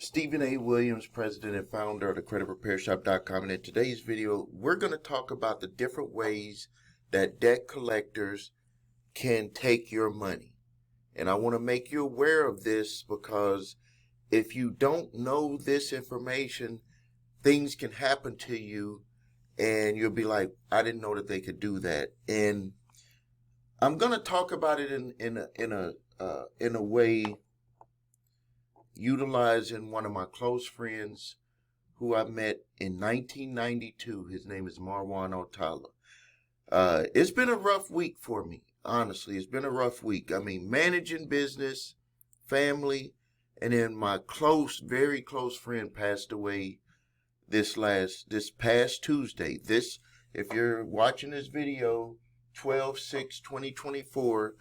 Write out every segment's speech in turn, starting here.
Stephen A. Williams, president and founder of the creditrepairshop.com, and in today's video, we're going to talk about the different ways that debt collectors can take your money. And I want to make you aware of this because if you don't know this information, things can happen to you and you'll be like, I didn't know that they could do that. And I'm going to talk about it in a way utilizing one of my close friends who I met in 1992. His name is Marwan Otala. It's been a rough week for me, honestly. It's been a rough week. I mean, managing business, family, and then my very close friend passed away this past Tuesday. If you're watching this video, 12/6/2024,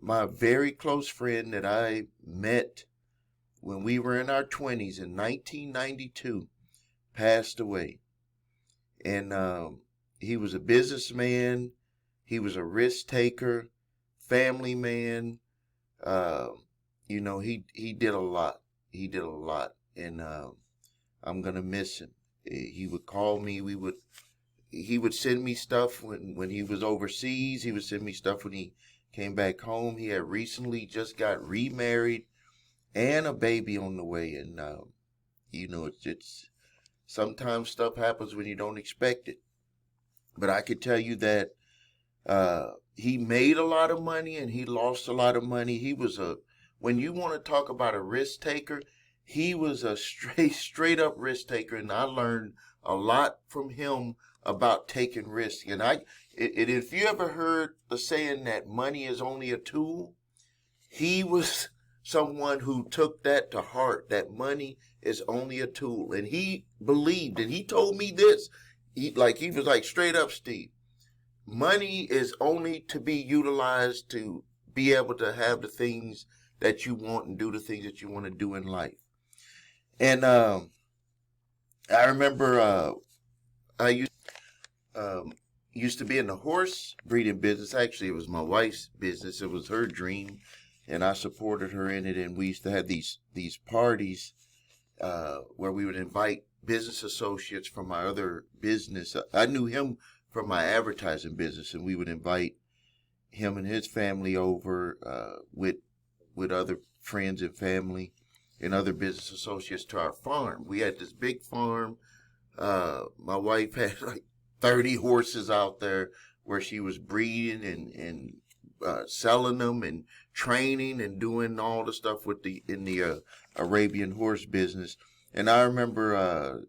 my very close friend that I met when we were in our 20s in 1992 passed away. And he was a businessman. He was a risk taker, family man. He did a lot. He did a lot. And I'm going to miss him. He would call me. He would send me stuff when he was overseas. He would send me stuff when he came back home. He had recently just got remarried and a baby on the way. And, it's sometimes stuff happens when you don't expect it. But I could tell you that he made a lot of money and he lost a lot of money. When you want to talk about a risk taker, he was a straight up risk taker. And I learned a lot from him about taking risks. And if you ever heard the saying that money is only a tool, he was someone who took that to heart, that money is only a tool. And he believed, and he told me this, he was like, straight up, Steve, money is only to be utilized to be able to have the things that you want and do the things that you want to do in life. And I remember I used to be in the horse breeding business. Actually, it was my wife's business. It was her dream, and I supported her in it. And we used to have these parties where we would invite business associates from my other business. I knew him from my advertising business, and we would invite him and his family over with other friends and family and other business associates to our farm. We had this big farm. My wife had like 30 horses out there where she was breeding and selling them and training and doing all the stuff in the Arabian horse business. And I remember, how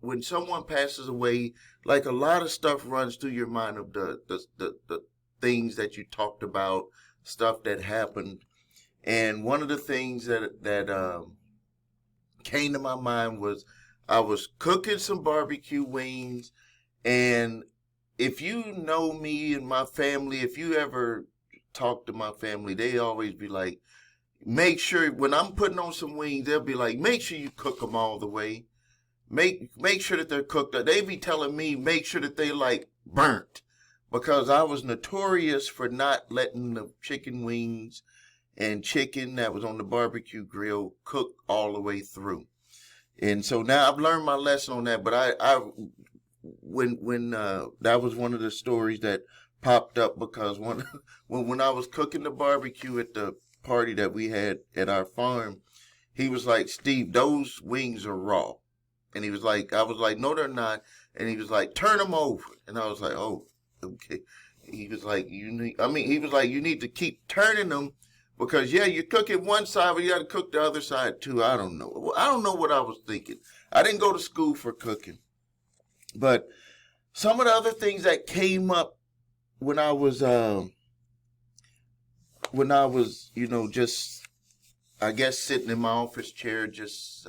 when someone passes away, like a lot of stuff runs through your mind of the things that you talked about, stuff that happened. And one of the things that came to my mind was I was cooking some barbecue wings. And if you know me and my family, if you ever talk to my family, they always be like, make sure when I'm putting on some wings, they'll be like, make sure you cook them all the way. Make sure that they're cooked. They be telling me, make sure that they like burnt, because I was notorious for not letting the chicken wings and chicken that was on the barbecue grill cook all the way through. And so now I've learned my lesson on that. But when that was one of the stories that popped up, because when I was cooking the barbecue at the party that we had at our farm, he was like, Steve, those wings are raw. And I was like, no, they're not. And he was like, turn them over. And I was like, oh, okay. He was like, you need to keep turning them, because you're cooking one side, but you got to cook the other side too. I don't know what I was thinking. I didn't go to school for cooking. But some of the other things that came up when I was, just, I guess, sitting in my office chair, just,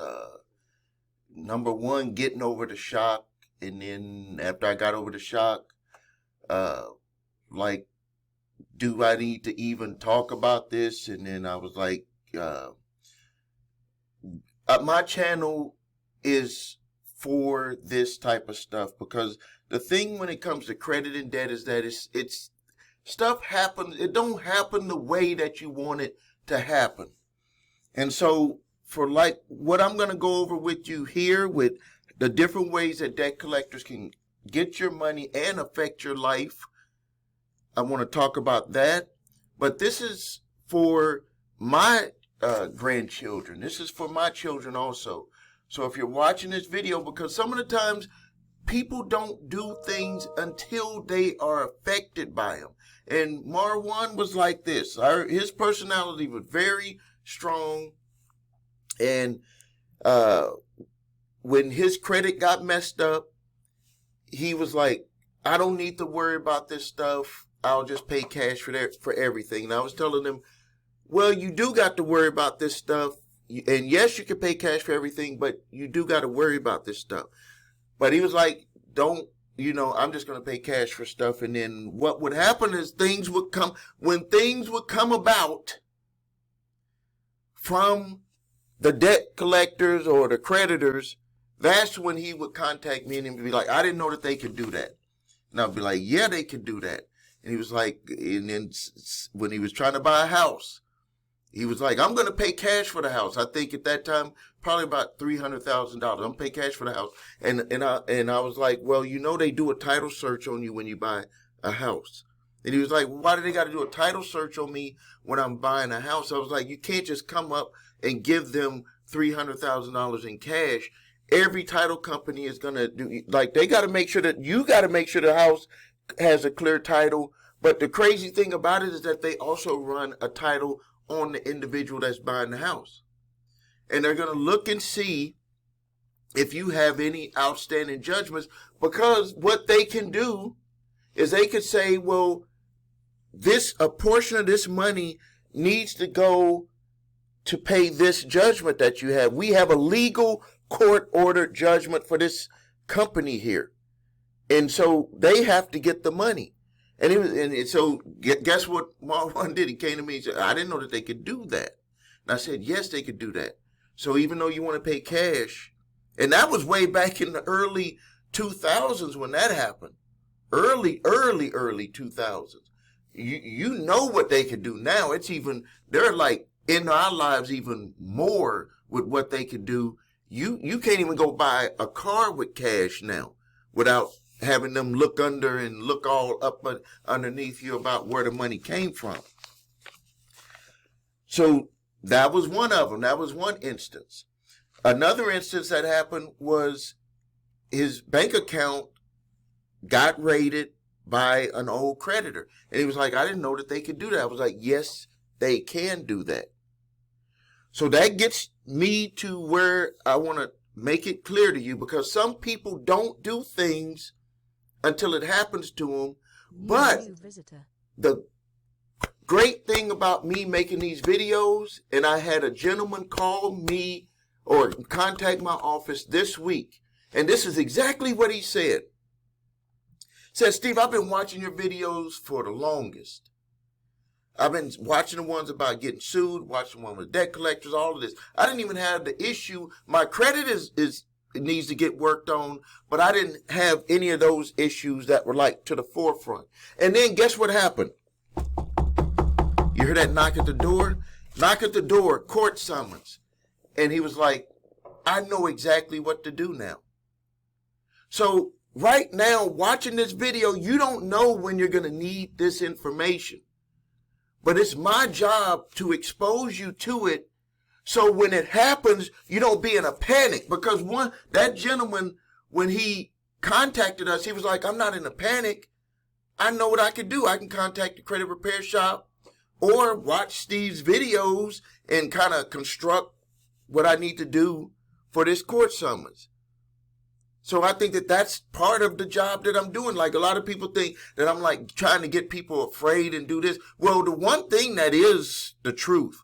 number one, getting over the shock. And then after I got over the shock, do I need to even talk about this? And then I was like, my channel is for this type of stuff, because the thing when it comes to credit and debt is that stuff happens. It don't happen the way that you want it to happen. And so for like what I'm going to go over with you here with the different ways that debt collectors can get your money and affect your life, I want to talk about that. But this is for my grandchildren. This is for my children also. So if you're watching this video, because some of the times people don't do things until they are affected by them. And Marwan was like this. His personality was very strong. And when his credit got messed up, he was like, I don't need to worry about this stuff. I'll just pay cash for everything. And I was telling him, well, you do got to worry about this stuff. And yes, you can pay cash for everything, but you do got to worry about this stuff. But he was like, I'm just going to pay cash for stuff. And then what would happen is when things would come about from the debt collectors or the creditors, that's when he would contact me and he'd be like, I didn't know that they could do that. And I'd be like, yeah, they could do that. And he was like, and then when he was trying to buy a house, he was like, I'm going to pay cash for the house. I think at that time, probably about $300,000. I'm going to pay cash for the house. And I was like, well, they do a title search on you when you buy a house. And he was like, why do they got to do a title search on me when I'm buying a house? I was like, you can't just come up and give them $300,000 in cash. Every title company is going to do, like, they got to make sure that you got to make sure the house has a clear title. But the crazy thing about it is that they also run a title on the individual that's buying the house. And they're going to look and see if you have any outstanding judgments, because what they can do is they could say, well, a portion of this money needs to go to pay this judgment that you have. We have a legal court-ordered judgment for this company here. And so they have to get the money. So guess what Marwan did? He came to me and said, I didn't know that they could do that. And I said, yes, they could do that. So even though you want to pay cash, and that was way back in the early 2000s when that happened. Early 2000s. You know what they could do now. They're like in our lives even more with what they could do. You can't even go buy a car with cash now without having them look under and look all up underneath you about where the money came from. So that was one of them. That was one instance. Another instance that happened was his bank account got raided by an old creditor. And he was like, I didn't know that they could do that. I was like, yes, they can do that. So that gets me to where I want to make it clear to you, because some people don't do things until it happens to them. But the great thing about me making these videos, and I had a gentleman call me or contact my office this week, and this is exactly what he said. Said, Steve, I've been watching your videos for the longest. I've been watching the ones about getting sued, watching the one with debt collectors, all of this. I didn't even have the issue. My credit it needs to get worked on, but I didn't have any of those issues that were like to the forefront. And then guess what happened? You heard that knock at the door? Knock at the door, court summons. And he was like, I know exactly what to do now. So right now, watching this video, you don't know when you're going to need this information. But it's my job to expose you to it, so when it happens, you don't be in a panic. Because that gentleman, when he contacted us, he was like, I'm not in a panic. I know what I can do. I can contact the credit repair shop or watch Steve's videos and kind of construct what I need to do for this court summons. So I think that that's part of the job that I'm doing. Like, a lot of people think that I'm like trying to get people afraid and do this. Well, the one thing that is the truth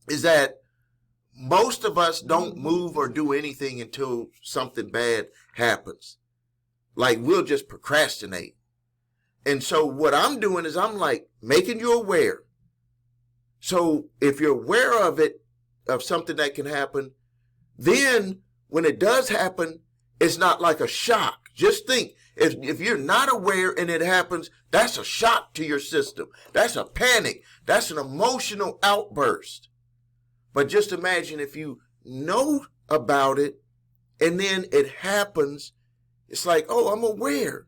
is that most of us don't move or do anything until something bad happens. Like, we'll just procrastinate. And so what I'm doing is I'm like making you aware. So if you're aware of it, of something that can happen, then when it does happen, it's not like a shock. Just think, If you're not aware and it happens, that's a shock to your system. That's a panic. That's an emotional outburst. But just imagine if you know about it and then it happens, it's like, oh, I'm aware.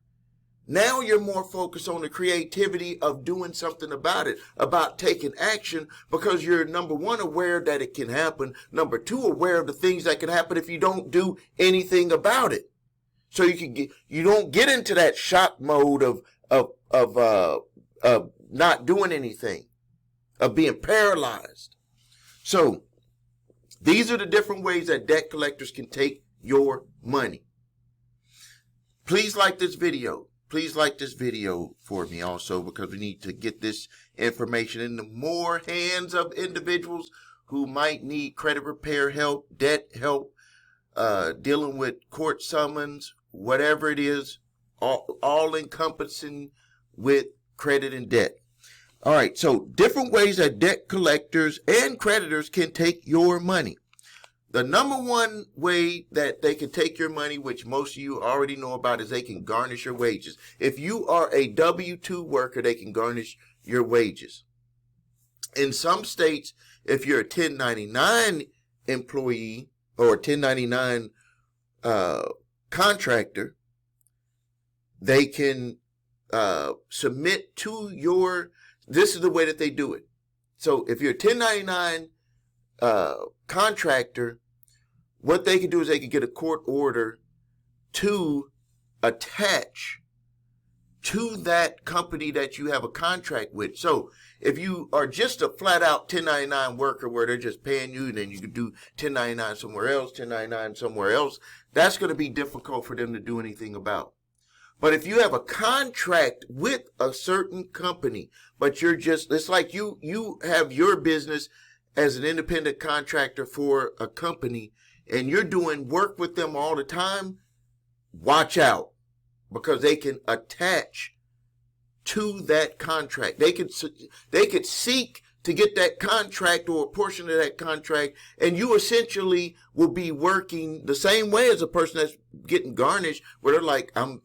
Now you're more focused on the creativity of doing something about it, about taking action, because you're, number one, aware that it can happen. Number two, aware of the things that can happen if you don't do anything about it. So you don't get into that shock mode of not doing anything, of being paralyzed. So these are the different ways that debt collectors can take your money. Please like this video. Please like this video for me also, because we need to get this information into more hands of individuals who might need credit repair help, debt help, dealing with court summons, whatever it is, all encompassing with credit and debt. All right, so different ways that debt collectors and creditors can take your money. The number one way that they can take your money, which most of you already know about, is they can garnish your wages. If you are a W-2 worker, they can garnish your wages. In some states, if you're a 1099 employee or a 1099 contractor, they can submit to your, this is the way that they do it. So if you're a 1099 contractor, what they can do is they can get a court order to attach to that company that you have a contract with. So if you are just a flat out 1099 worker where they're just paying you, and then you can do 1099 somewhere else, 1099 somewhere else, that's going to be difficult for them to do anything about. But if you have a contract with a certain company, but you're just, it's like you have your business as an independent contractor for a company, and you're doing work with them all the time, watch out, because they can attach to that contract. They could seek to get that contract or a portion of that contract, and you essentially will be working the same way as a person that's getting garnished, where they're like, I'm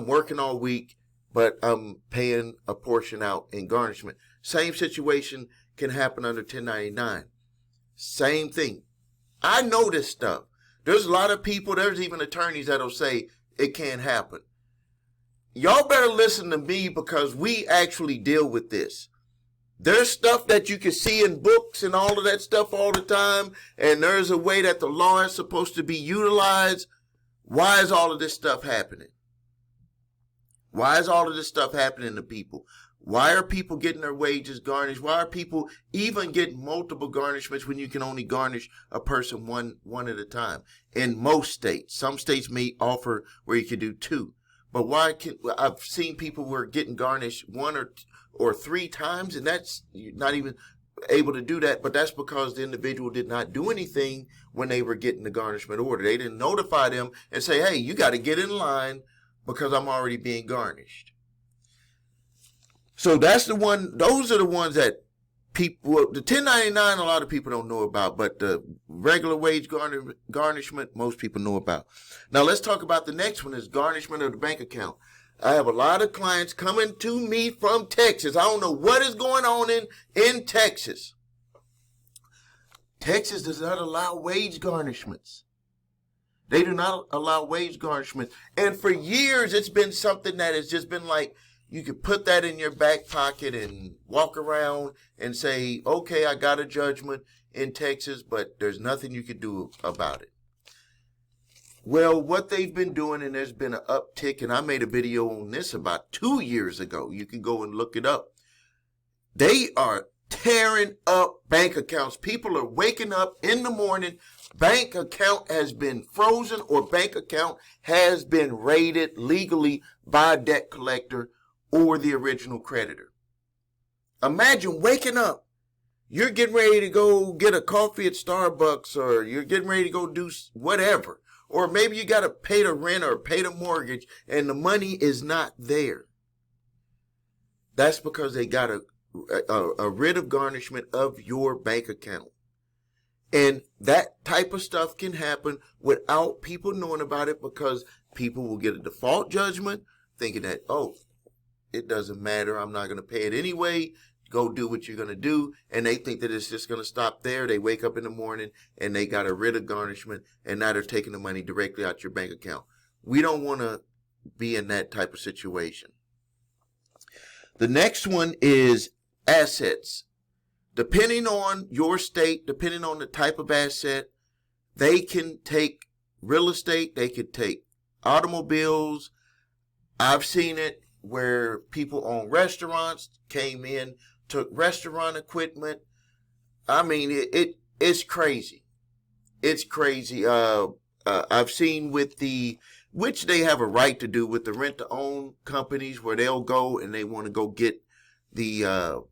working all week, but I'm paying a portion out in garnishment. Same situation can happen under 1099. Same thing. I know this stuff. There's a lot of people, there's even attorneys that'll say it can't happen. Y'all better listen to me, because we actually deal with this. There's stuff that you can see in books and all of that stuff all the time, and there's a way that the law is supposed to be utilized. Why is all of this stuff happening? Why is all of this stuff happening to people? Why are people getting their wages garnished? Why are people even getting multiple garnishments when you can only garnish a person one at a time? In most states, some states may offer where you can do two. But I've seen people who are getting garnished one or three times, and that's not even able to do that. But that's because the individual did not do anything when they were getting the garnishment order. They didn't notify them and say, hey, you got to get in line because I'm already being garnished. So those are the ones that people, the 1099, a lot of people don't know about, but the regular wage garnishment, most people know about. Now let's talk about the next one, is garnishment of the bank account. I have a lot of clients coming to me from Texas. I don't know what is going on in Texas. Texas does not allow wage garnishments. They do not allow wage garnishments. And for years, it's been something that has just been like, you could put that in your back pocket and walk around and say, okay, I got a judgment in Texas, but there's nothing you could do about it. Well, what they've been doing, and there's been an uptick, and I made a video on this about 2 years ago. You can go and look it up. They are tearing up bank accounts. People are waking up in the morning, bank account has been frozen, or bank account has been raided legally by a debt collector or the original creditor. Imagine waking up. You're getting ready to go get a coffee at Starbucks, or you're getting ready to go do whatever. Or maybe you got to pay the rent or pay the mortgage, and the money is not there. That's because they got a writ of garnishment of your bank account. And that type of stuff can happen without people knowing about it, because people will get a default judgment thinking that, oh, it doesn't matter, I'm not going to pay it anyway. Go do what you're going to do. And they think that it's just going to stop there. They wake up in the morning and they got a writ of garnishment, and now they're taking the money directly out your bank account. We don't want to be in that type of situation. The next one is assets. Depending on your state, depending on the type of asset, they can take real estate, they could take automobiles. I've seen it where people own restaurants came in, took restaurant equipment. I mean, it's crazy. It's crazy. I've seen with which they have a right to do with the rent-to-own companies, where they'll go and they want to go get the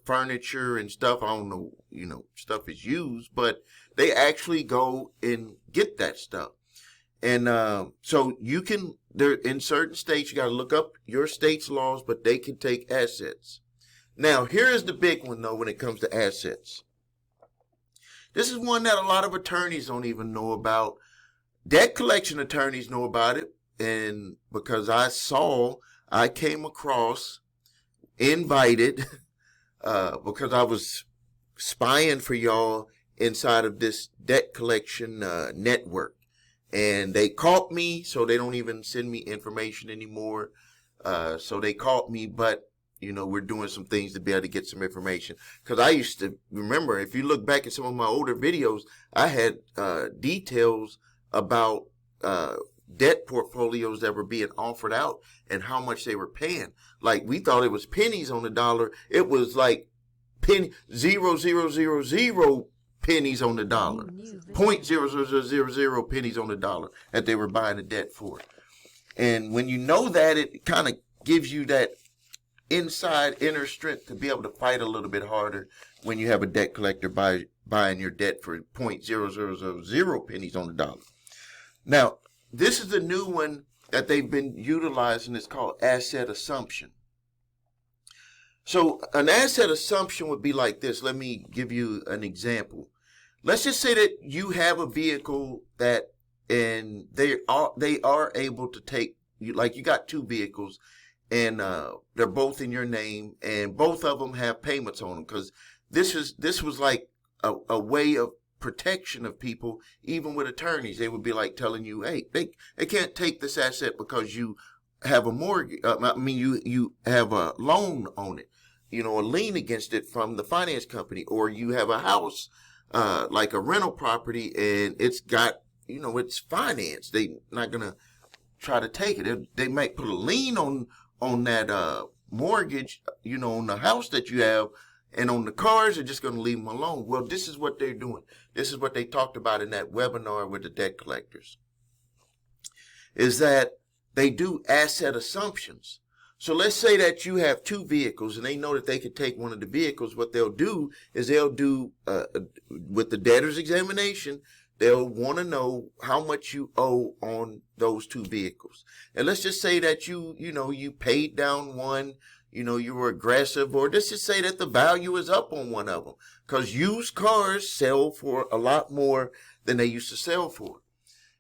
furniture and stuff. I don't know, stuff is used, but they actually go and get that stuff. And so you can, there in certain states, you got to look up your state's laws, but they can take assets. Now, here is the big one, though, when it comes to assets. This is one that a lot of attorneys don't even know about. Debt collection attorneys know about it. And because I came across, invited, because I was spying for y'all inside of this debt collection network. And they caught me, so they don't even send me information anymore. So they caught me, but, we're doing some things to be able to get some information. Because I used to remember, if you look back at some of my older videos, I had details about debt portfolios that were being offered out and how much they were paying. Like, we thought it was pennies on the dollar. It was like 0.0000 pennies on the dollar, 0.0000 pennies on the dollar that they were buying the debt for. And when you know that, it kind of gives you that inner strength to be able to fight a little bit harder when you have a debt collector buying your debt for 0.0000 pennies on the dollar. Now, this is the new one that they've been utilizing. It's called asset assumption. So an asset assumption would be like this. Let me give you an example. Let's just say that you have a vehicle and they are able to take, like you got two vehicles and they're both in your name and both of them have payments on them, because this was like a way of protection of people. Even with attorneys, they would be like telling you, hey, they can't take this asset because you have a mortgage. You have a loan on it, a lien against it from the finance company, or you have a house, like a rental property, and it's got, it's financed. They not gonna try to take it. They might put a lien on that mortgage, on the house that you have, and on the cars, they're just gonna leave them alone. Well, this is what they're doing. This is what they talked about in that webinar with the debt collectors, is that they do asset assumptions. So let's say that you have two vehicles and they know that they could take one of the vehicles. What they'll do is with the debtor's examination, they'll want to know how much you owe on those two vehicles. And let's just say that you paid down one, you were aggressive, or let's just say that the value is up on one of them, because used cars sell for a lot more than they used to sell for.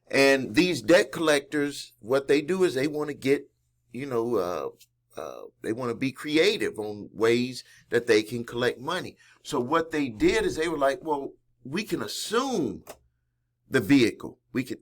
And these debt collectors, what they do is they want to get, they want to be creative on ways that they can collect money. So what they did is they were like, well, we can assume the vehicle. We could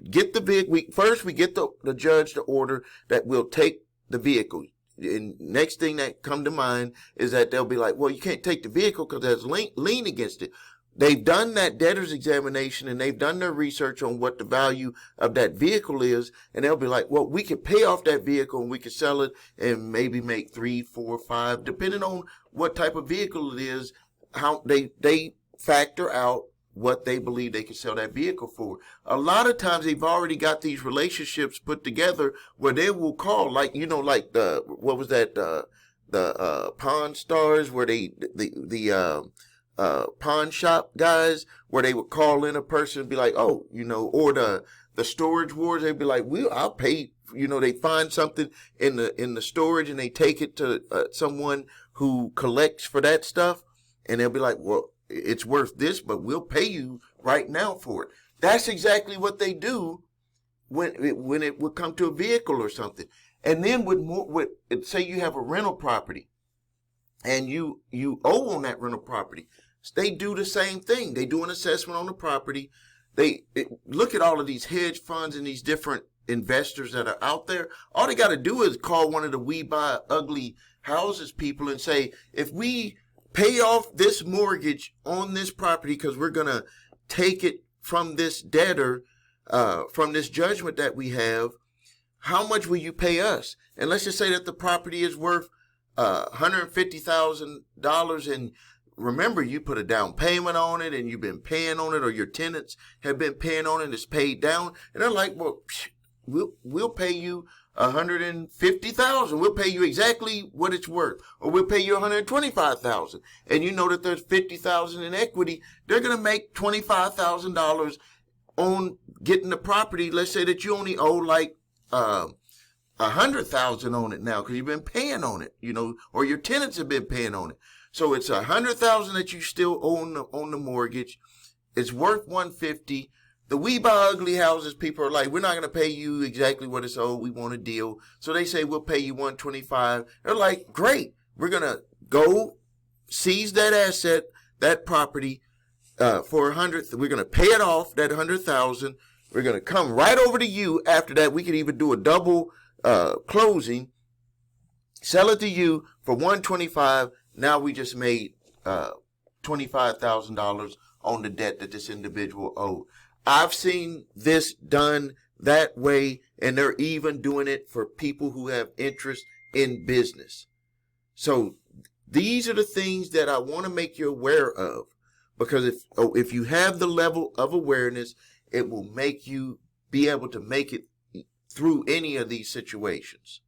get the vehicle. First, we get the judge to order that we'll take the vehicle. And next thing that come to mind is that they'll be like, well, you can't take the vehicle because there's lien against it. They've done that debtor's examination and they've done their research on what the value of that vehicle is. And they'll be like, well, we could pay off that vehicle and we could sell it and maybe make 3, 4, 5, depending on what type of vehicle it is, how they factor out what they believe they can sell that vehicle for. A lot of times they've already got these relationships put together where they will call, like, like the Pawn Stars, where the pawn shop guys, where they would call in a person and be like, oh, or the storage wars, they'd be like, I'll pay, they find something in the storage and they take it to someone who collects for that stuff, and they'll be like, well, it's worth this, but we'll pay you right now for it. That's exactly what they do when it would come to a vehicle or something. And then with say you have a rental property and you owe on that rental property, they do the same thing. They do an assessment on the property. They look at all of these hedge funds and these different investors that are out there. All they got to do is call one of the We Buy Ugly Houses people and say, if we pay off this mortgage on this property because we're going to take it from this debtor, from this judgment that we have, how much will you pay us? And let's just say that the property is worth $150,000, and remember, you put a down payment on it and you've been paying on it, or your tenants have been paying on it, it's paid down. And they're like, well, we'll pay you $150,000. We'll pay you exactly what it's worth, or we'll pay you $125,000. And you know that there's $50,000 in equity. They're going to make $25,000 on getting the property. Let's say that you only owe like $100,000 on it now because you've been paying on it, or your tenants have been paying on it. So it's $100,000 that you still own on the mortgage. It's worth $150,000. The We Buy Ugly Houses people are like, we're not going to pay you exactly what it's owed. We want a deal. So they say, we'll pay you $125,000. They're like, great. We're going to go seize that asset, that property, for $100,000. We're going to pay it off, that $100,000. We're going to come right over to you. After that, we could even do a double closing, sell it to you for $125,000. Now we just made $25,000 on the debt that this individual owed. I've seen this done that way, and they're even doing it for people who have interest in business. So these are the things that I want to make you aware of, because if you have the level of awareness, it will make you be able to make it through any of these situations.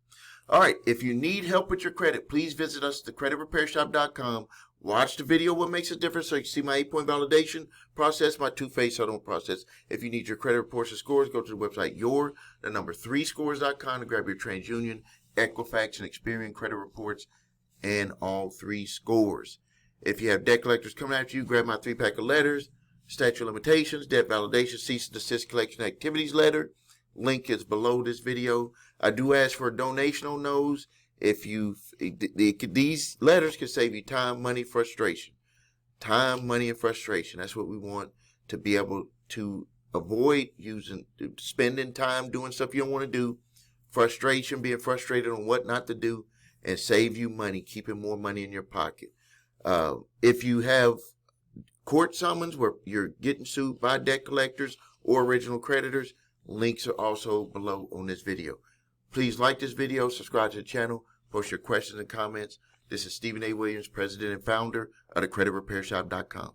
All right, if you need help with your credit, please visit us at thecreditrepairshop.com. Watch the video, What Makes a Difference, so you can see my 8-point validation process, my two-phase settlement process. If you need your credit reports and scores, go to the website your3scores.com to grab your TransUnion, Equifax, and Experian credit reports and all 3 scores. If you have debt collectors coming after you, grab my 3-pack of letters, statute of limitations, debt validation, cease and desist collection activities letter. Link is below this video. I do ask for a donation on those. These letters can save you time, money, frustration. Time, money, and frustration. That's what we want, to be able to avoid spending time doing stuff you don't want to do, frustration, being frustrated on what not to do, and save you money, keeping more money in your pocket. If you have court summons where you're getting sued by debt collectors or original creditors, links are also below on this video. Please like this video, subscribe to the channel, post your questions and comments. This is Stephen A. Williams, President and Founder of thecreditrepairshop.com.